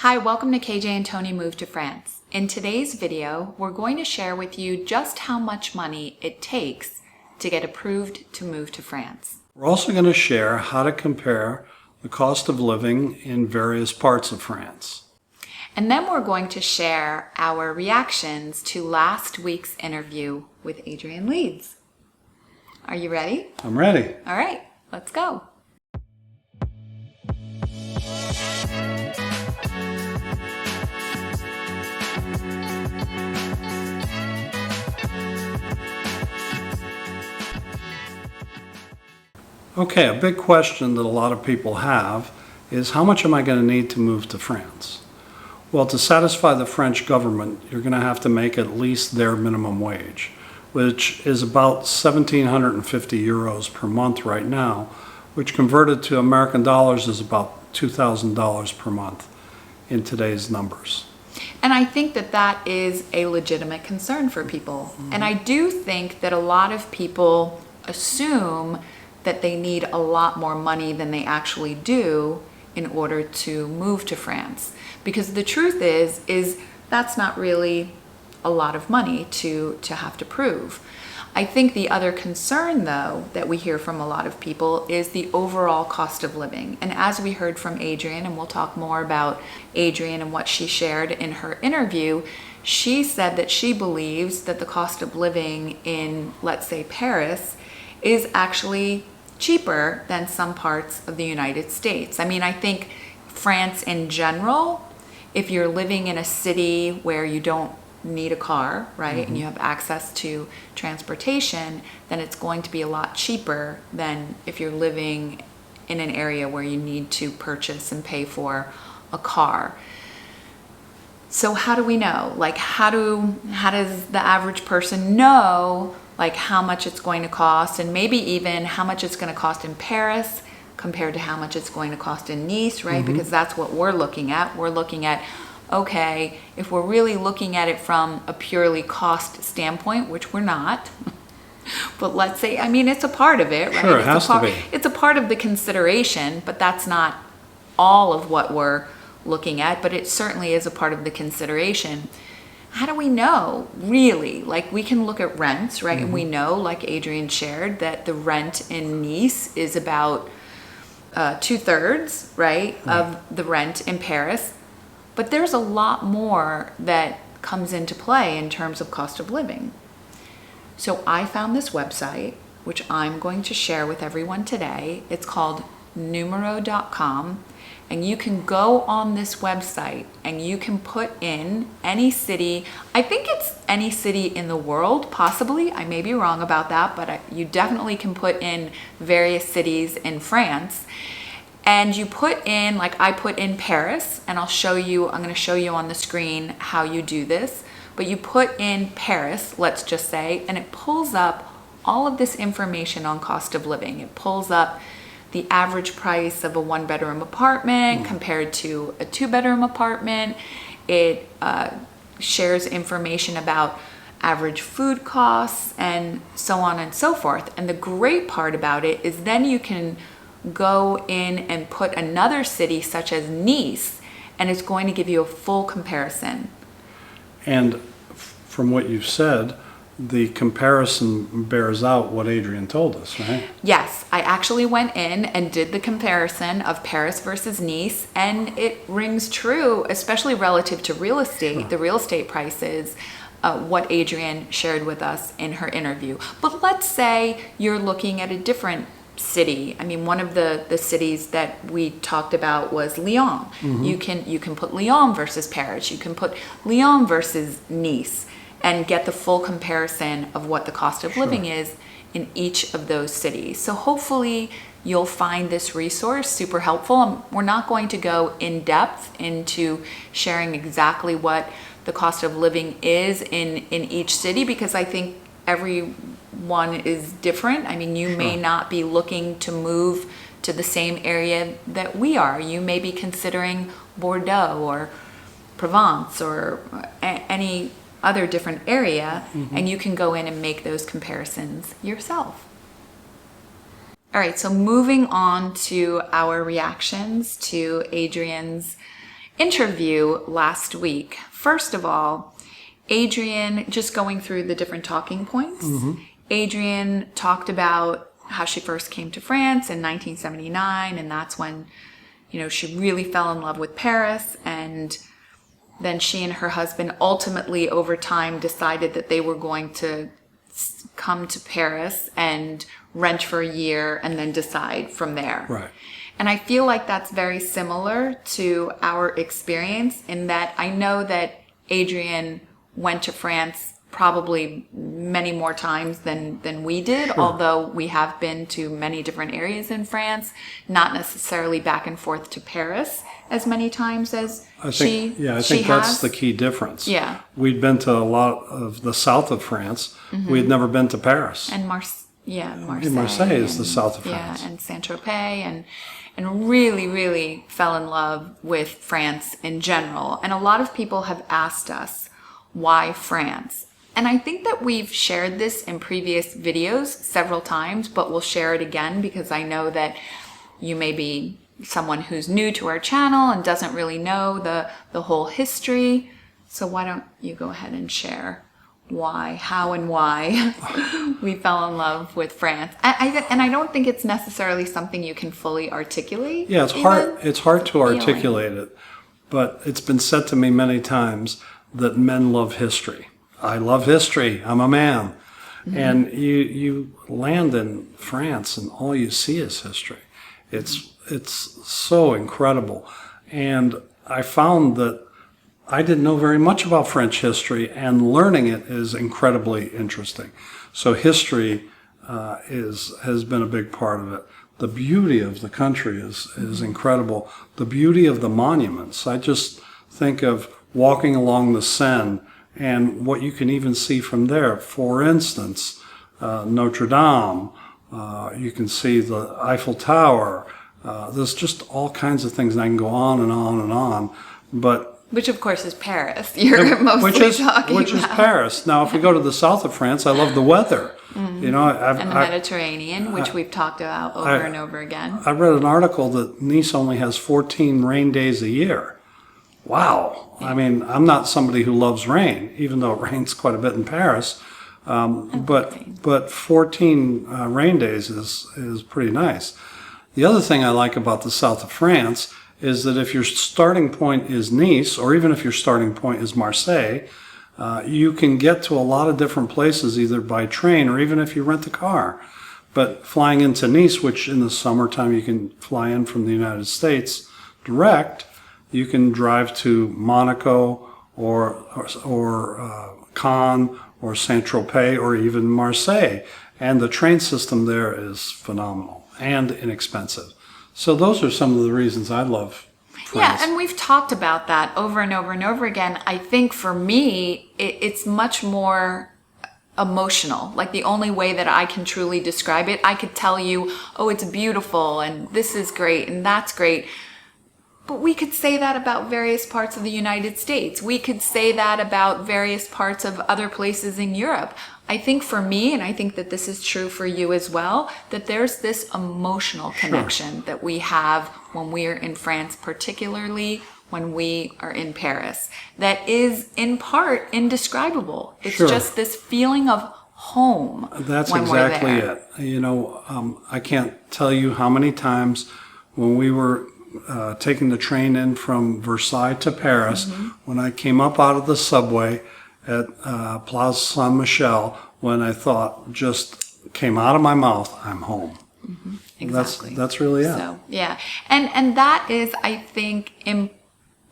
Hi, welcome to KJ and Tony Move to France. In today's video, we're going to share with you just how much money it takes to get approved to move to France. We're also going to share how to compare the cost of living in various parts of France. And then we're going to share our reactions to last week's interview with Adrian Leed. Are you ready? I'm ready. All right, let's go. Okay, a big question that a lot of people have is how much am I going to need to move to France? Well, to satisfy the French government, you're going to have to make at least their minimum wage, which is about 1,750 euros per month right now, which converted to American dollars is about $2,000 per month in today's numbers. And I think that that is a legitimate concern for people. And I do think that a lot of people assume that they need a lot more money than they actually do in order to move to France. Because the truth is that's not really a lot of money to have to prove. I think the other concern, though, that we hear from a lot of people is the overall cost of living. And as we heard from Adrian, and we'll talk more about Adrian and what she shared in her interview, she said that she believes that the cost of living in, let's say, Paris is actually cheaper than some parts of the United States. I mean, I think France in general, if you're living in a city where you don't need a car, right, and you have access to transportation, then it's going to be a lot cheaper than if you're living in an area where you need to purchase and pay for a car. So how do we know? Like, how does the average person know like how much it's going to cost, and maybe even how much it's going to cost in Paris compared to how much it's going to cost in Nice, right? Because that's what we're looking at. We're looking at, okay, if we're really looking at it from a purely cost standpoint, which we're not, but let's say, I mean, it's a part of it, right? Sure, it has to be. It's a part of the consideration, but that's not all of what we're looking at, but it certainly is a part of the consideration. How do we know, really? Like, we can look at rents, right? And we know, like Adrian shared, that the rent in Nice is about 2/3, right, of the rent in Paris. But there's a lot more that comes into play in terms of cost of living. So I found this website, which I'm going to share with everyone today. It's called numero.com. And you can go on this website and you can put in any city. I think it's any city in the world, possibly. I may be wrong about that, but you definitely can put in various cities in France. And you put in, like I put in Paris, and I'm going to show you on the screen how you do this. But you put in Paris, let's just say, and it pulls up all of this information on cost of living. It pulls up the average price of a one-bedroom apartment compared to a two-bedroom apartment. It shares information about average food costs and so on and so forth. And the great part about it is then you can go in and put another city such as Nice, and it's going to give you a full comparison. And from what you've said, the comparison bears out what Adrian told us, right? Yes, I actually went in and did the comparison of Paris versus Nice, and it rings true, especially relative to real estate, the real estate prices, what Adrian shared with us in her interview. But let's say you're looking at a different city. I mean, one of the cities that we talked about was Lyon. You can put Lyon versus Paris. You can put Lyon versus Nice, and get the full comparison of what the cost of living is in each of those cities. So hopefully you'll find this resource super helpful. We're not going to go in depth into sharing exactly what the cost of living is in each city, because I think everyone is different. I mean, you may not be looking to move to the same area that we are. You may be considering Bordeaux or Provence or any other different area, and you can go in and make those comparisons yourself. All right, so moving on to our reactions to Adrian's interview last week. First of all, Adrian, just going through the different talking points, Adrian talked about how she first came to France in 1979, and that's when, she really fell in love with Paris, and then she and her husband ultimately over time decided that they were going to come to Paris and rent for a year and then decide from there. Right. And I feel like that's very similar to our experience in that I know that Adrian went to France probably many more times than we did, although we have been to many different areas in France, not necessarily back and forth to Paris as many times as I think that's the key difference. Yeah. We'd been to a lot of the south of France. We had never been to Paris. And Marseille. Marseille is the south of France. Yeah, and Saint-Tropez, and really, really fell in love with France in general. And a lot of people have asked us, why France? And I think that we've shared this in previous videos several times, but we'll share it again because I know that you may be someone who's new to our channel and doesn't really know the whole history. So why don't you go ahead and share how and why we fell in love with France. And I don't think it's necessarily something you can fully articulate. Yeah, it's hard to articulate it, but it's been said to me many times that men love history. I love history. I'm a man. And you land in France and all you see is history. It's so incredible. And I found that I didn't know very much about French history, and learning it is incredibly interesting. So history has been a big part of it. The beauty of the country is incredible. The beauty of the monuments. I just think of walking along the Seine and what you can even see from there. For instance, Notre Dame. You can see the Eiffel Tower. There's just all kinds of things, and I can go on and on and on. Which of course is Paris. You're mostly talking which is Paris. Now, if we go to the south of France, I love the weather. And the Mediterranean, which we've talked about over and over again. I read an article that Nice only has 14 rain days a year. Wow. I mean, I'm not somebody who loves rain, even though it rains quite a bit in Paris. But 14 rain days is pretty nice. The other thing I like about the south of France is that if your starting point is Nice, or even if your starting point is Marseille, you can get to a lot of different places either by train or even if you rent a car. But flying into Nice, which in the summertime you can fly in from the United States direct, you can drive to Monaco or Cannes or Saint-Tropez or even Marseille. And the train system there is phenomenal and inexpensive. So those are some of the reasons I love France. Yeah, and we've talked about that over and over and over again. I think for me, it's much more emotional. Like the only way that I can truly describe it, I could tell you, oh, it's beautiful and this is great and that's great. But we could say that about various parts of the United States. We could say that about various parts of other places in Europe. I think for me, and I think that this is true for you as well, that there's this emotional connection that we have when we're in France, particularly when we are in Paris, that is in part indescribable. It's just this feeling of home. That's when exactly we're there. it. I can't tell you how many times when we were taking the train in from Versailles to Paris, when I came up out of the subway at Place Saint-Michel, when I thought just came out of my mouth, I'm home. Exactly. That's really it. So, yeah. And that is, I think, in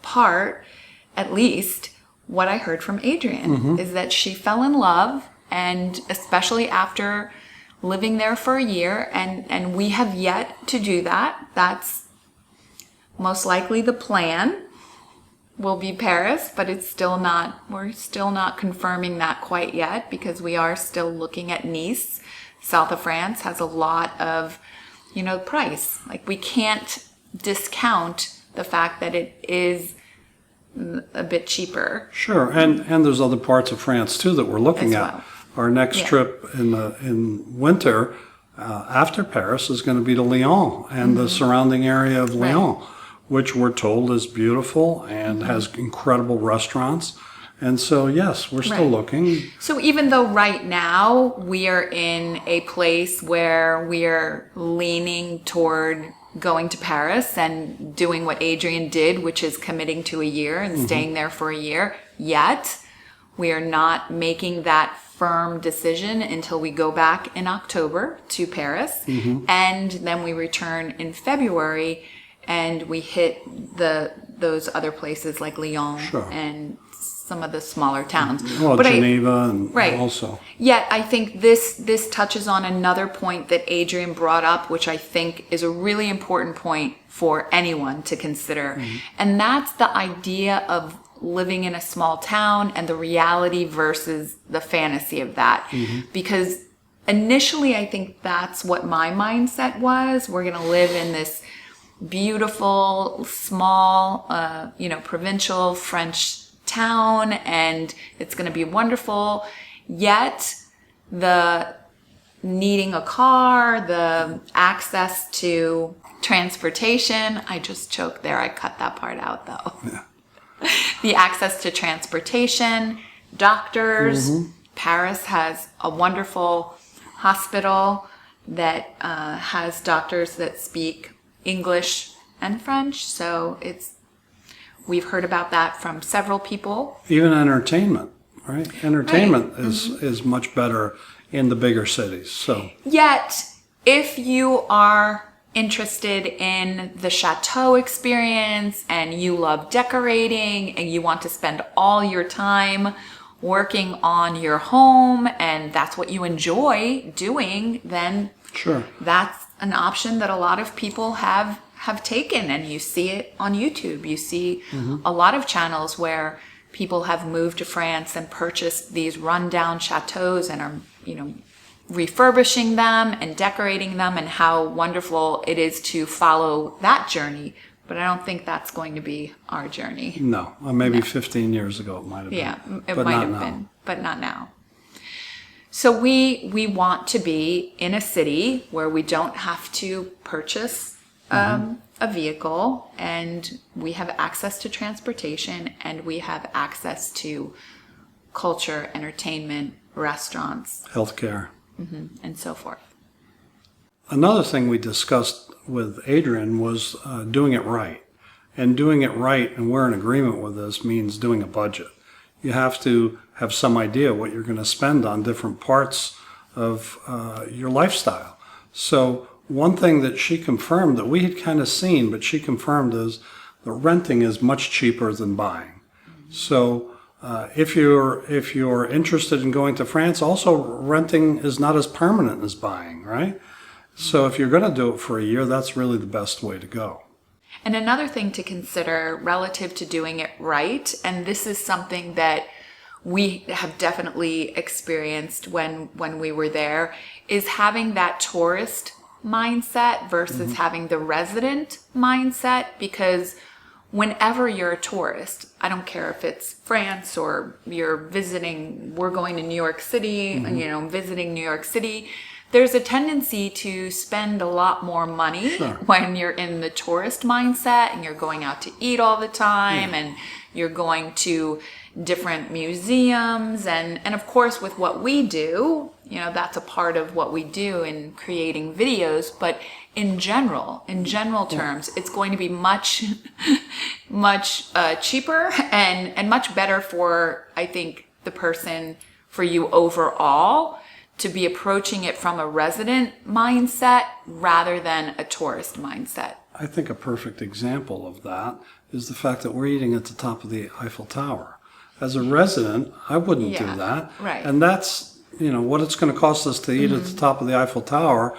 part, at least, what I heard from Adrian, is that she fell in love, and especially after living there for a year, and we have yet to do that. That's most likely the plan will be Paris, but we're still not confirming that quite yet because we are still looking at Nice. South of France has a lot of, price. Like we can't discount the fact that it is a bit cheaper. Sure, and there's other parts of France too that we're looking at. Well. Our next trip in winter after Paris is going to be to Lyon and the surrounding area of Lyon. which we're told is beautiful and has incredible restaurants. And so, yes, we're still Right. looking. So even though right now we are in a place where we are leaning toward going to Paris and doing what Adrian did, which is committing to a year and staying there for a year, yet we are not making that firm decision until we go back in October to Paris. And then we return in February and we hit those other places like Lyon Sure. and some of the smaller towns. Well, But Geneva and Right. also. Yet I think this touches on another point that Adrian brought up, which I think is a really important point for anyone to consider. And that's the idea of living in a small town and the reality versus the fantasy of that. Because initially I think that's what my mindset was. We're going to live in this beautiful, small, provincial French town, and it's going to be wonderful. Yet the needing a car, the access to transportation, I just choked there. I cut that part out though. Yeah. The access to transportation, doctors. Paris has a wonderful hospital that has doctors that speak English and French. So we've heard about that from several people. Even entertainment, right? Entertainment is much better in the bigger cities. So Yet, if you are interested in the chateau experience and you love decorating and you want to spend all your time working on your home and that's what you enjoy doing, then sure. that's an option that a lot of people have taken, and you see it on YouTube. You see a lot of channels where people have moved to France and purchased these rundown chateaus and are, refurbishing them and decorating them, and how wonderful it is to follow that journey. But I don't think that's going to be our journey. No, maybe 15 years ago it might have been. Yeah, it but might not have now. been, but not now. So we want to be in a city where we don't have to purchase a vehicle, and we have access to transportation, and we have access to culture, entertainment, restaurants, Healthcare. and so forth. Another thing we discussed with Adrian was doing it right. And doing it right, and we're in agreement with this, means doing a budget. You have to have some idea what you're going to spend on different parts of your lifestyle. So one thing that she confirmed that we had kind of seen, but she confirmed, is that renting is much cheaper than buying. So if you're interested in going to France, also renting is not as permanent as buying, right? So if you're going to do it for a year, that's really the best way to go. And another thing to consider relative to doing it right, and this is something that we have definitely experienced when we were there, is having that tourist mindset versus having the resident mindset. Because whenever you're a tourist, I don't care if it's France or we're going to New York City, visiting New York City, there's a tendency to spend a lot more money when you're in the tourist mindset and you're going out to eat all the time and you're going to different museums. And of course, with what we do, that's a part of what we do in creating videos. But in general terms, it's going to be much, much cheaper and much better for, I think, the person, for you overall, to be approaching it from a resident mindset rather than a tourist mindset. I think a perfect example of that is the fact that we're eating at the top of the Eiffel Tower. As a resident, I wouldn't do that. Right. And that's, what it's going to cost us to eat at the top of the Eiffel Tower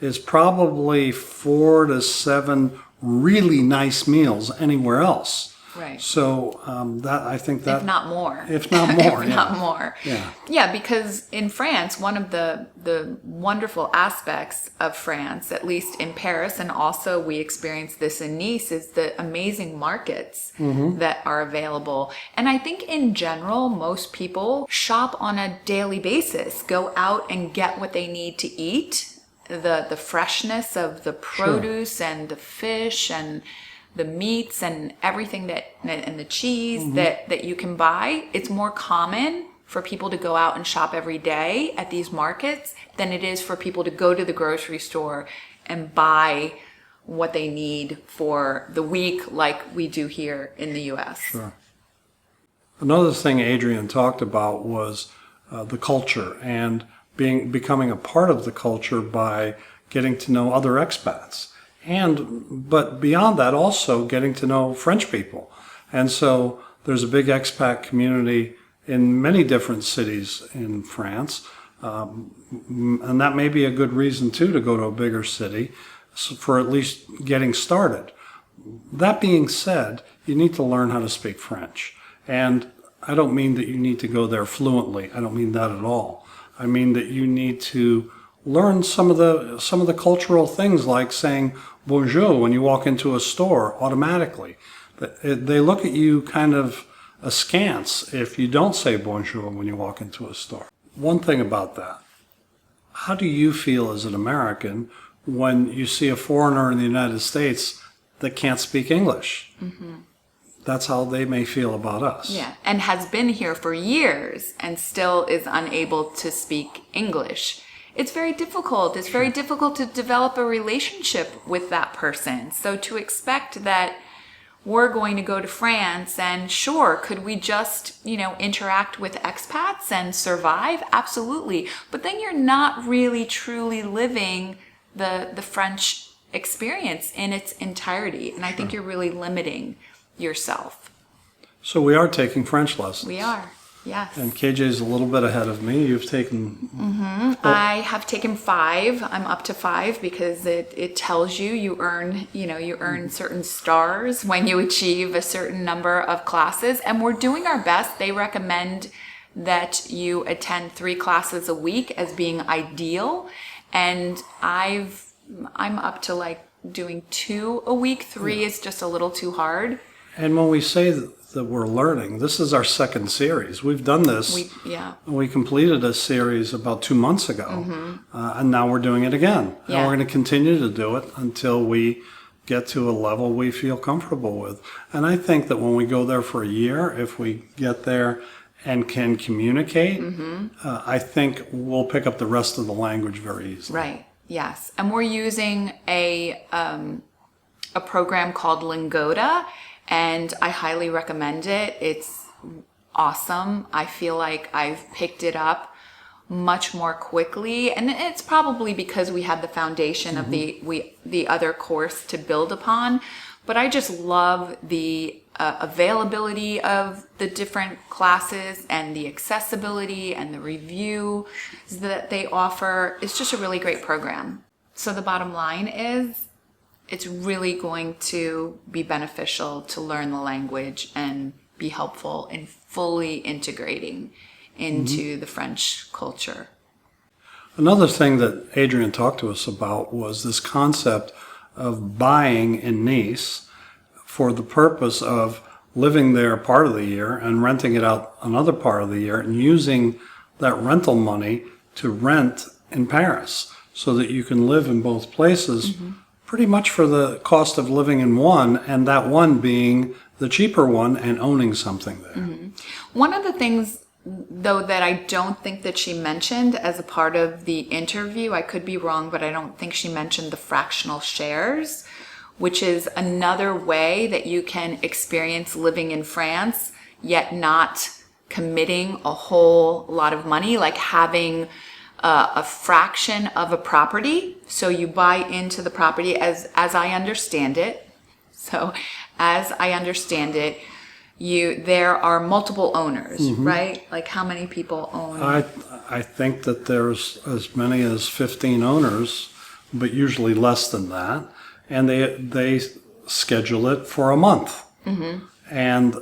is probably 4 to 7 really nice meals anywhere else. Right. So I think that... If not more. If not more, If not more. Yeah. Yeah, because in France, one of the wonderful aspects of France, at least in Paris, and also we experienced this in Nice, is the amazing markets that are available. And I think in general, most people shop on a daily basis, go out and get what they need to eat, the freshness of the produce and the fish and the meats and everything and the cheese that you can buy, it's more common for people to go out and shop every day at these markets than it is for people to go to the grocery store and buy what they need for the week like we do here in the US. Sure. Another thing Adrian talked about was the culture and becoming a part of the culture by getting to know other expats. But beyond that, also getting to know French people. And so there's a big expat community in many different cities in France. And that may be a good reason, too, to go to a bigger city for at least getting started. That being said, you need to learn how to speak French. And I don't mean that you need to go there fluently. I don't mean that at all. I mean that you need to learn some of the cultural things, like saying bonjour when you walk into a store automatically. They look at you kind of askance if you don't say bonjour when you walk into a store. One thing about that, how do you feel as an American when you see a foreigner in the United States that can't speak English? Mm-hmm. That's how they may feel about us. Yeah, and has been here for years and still is unable to speak English. It's very difficult. It's very difficult to develop a relationship with that person. So to expect that we're going to go to France and sure, could we just, interact with expats and survive? Absolutely. But then you're not really truly living the French experience in its entirety. And I think you're really limiting yourself. So we are taking French lessons. We are, yes. And KJ is a little bit ahead of me. You've taken... Mm-hmm. I have taken 5. I'm up to 5 because it tells you earn certain stars when you achieve a certain number of classes. And we're doing our best. They recommend that you attend 3 classes a week as being ideal. And I'm up to doing 2 a week. 3 is just a little too hard. And when we say that we're learning, this is our second series. We've done this. We completed a series about 2 months ago, and now we're doing it again. Yeah. And we're going to continue to do it until we get to a level we feel comfortable with. And I think that when we go there for a year, if we get there and can communicate, I think we'll pick up the rest of the language very easily. Right. Yes. And we're using a program called Lingoda. And I highly recommend it. It's awesome. I feel like I've picked it up much more quickly. And it's probably because we had the foundation of the other course to build upon. But I just love the availability of the different classes and the accessibility and the review that they offer. It's just a really great program. So the bottom line is, it's really going to be beneficial to learn the language and be helpful in fully integrating into the French culture. Another thing that Adrian talked to us about was this concept of buying in Nice for the purpose of living there part of the year and renting it out another part of the year and using that rental money to rent in Paris so that you can live in both places pretty much for the cost of living in one, and that one being the cheaper one and owning something there. One of the things, though, that I don't think that she mentioned as a part of the interview, I could be wrong, but I don't think she mentioned the fractional shares, which is another way that you can experience living in France, yet not committing a whole lot of money, like having a fraction of a property. So you buy into the property as I understand it. So as I understand it, there are multiple owners, right? Like how many people own? I think that there's as many as 15 owners, but usually less than that. And they schedule it for a month. And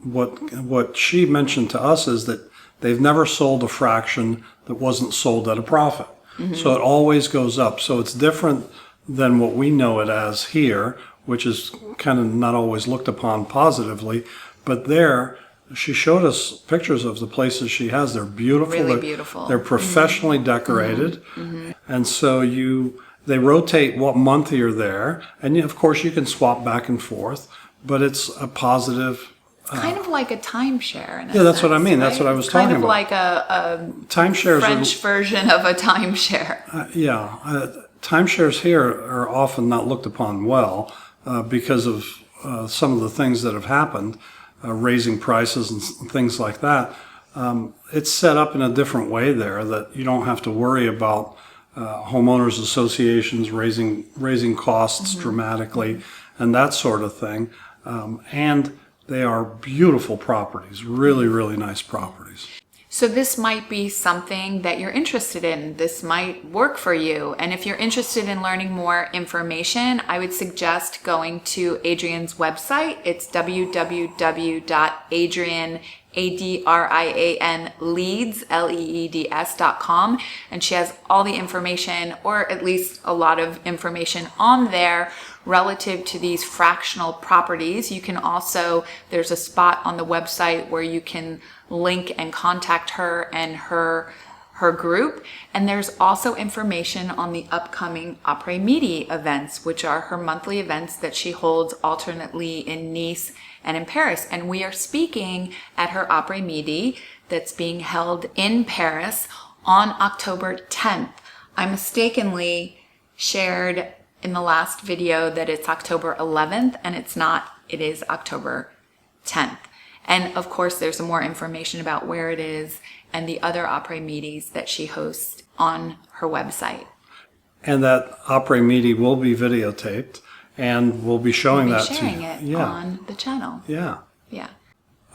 what she mentioned to us is that they've never sold a fraction that wasn't sold at a profit. So it always goes up. So it's different than what we know it as here, which is kind of not always looked upon positively. But there, she showed us pictures of the places she has. They're beautiful. Really beautiful. They're professionally decorated. And so They rotate what month you're there, and of course you can swap back and forth, but it's a positive. Kind of like a timeshare. In a Yeah, that's what I sense, mean. That's right? what I was It's talking kind of about. like a Timeshares French version of a timeshare. Timeshares here are often not looked upon well because of some of the things that have happened, raising prices and things like that. It's set up in a different way there that you don't have to worry about homeowners associations raising costs dramatically and that sort of thing. And they are beautiful properties, really, really nice properties. So this might be something that you're interested in. This might work for you. And if you're interested in learning more information, I would suggest going to Adrian's website. It's www.adrianleeds.com. And she has all the information, or at least a lot of information on there relative to these fractional properties. You can also, there's a spot on the website where you can link and contact her and her group. And there's also information on the upcoming après-midi events, which are her monthly events that she holds alternately in Nice and in Paris. And we are speaking at her après-midi that's being held in Paris on October 10th. I mistakenly shared in the last video that it's October 11th, and it's not. It is October 10th. And of course, there's more information about where it is and the other après-midis that she hosts on her website. And that après-midi will be videotaped, and we'll be showing that to you. Sharing it on the channel. Yeah. Yeah.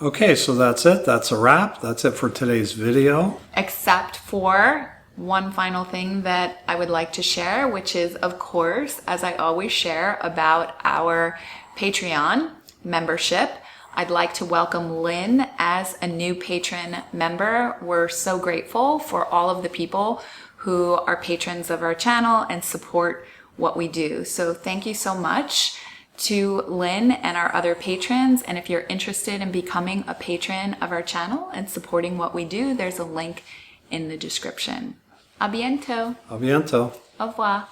Okay, so that's it. That's a wrap. That's it for today's video. Except for one final thing that I would like to share, which is, of course, as I always share about our Patreon membership, I'd like to welcome Lynn as a new patron member. We're so grateful for all of the people who are patrons of our channel and support what we do. So thank you so much to Lynn and our other patrons. And if you're interested in becoming a patron of our channel and supporting what we do, there's a link in the description. A bientôt. A bientôt. Au revoir.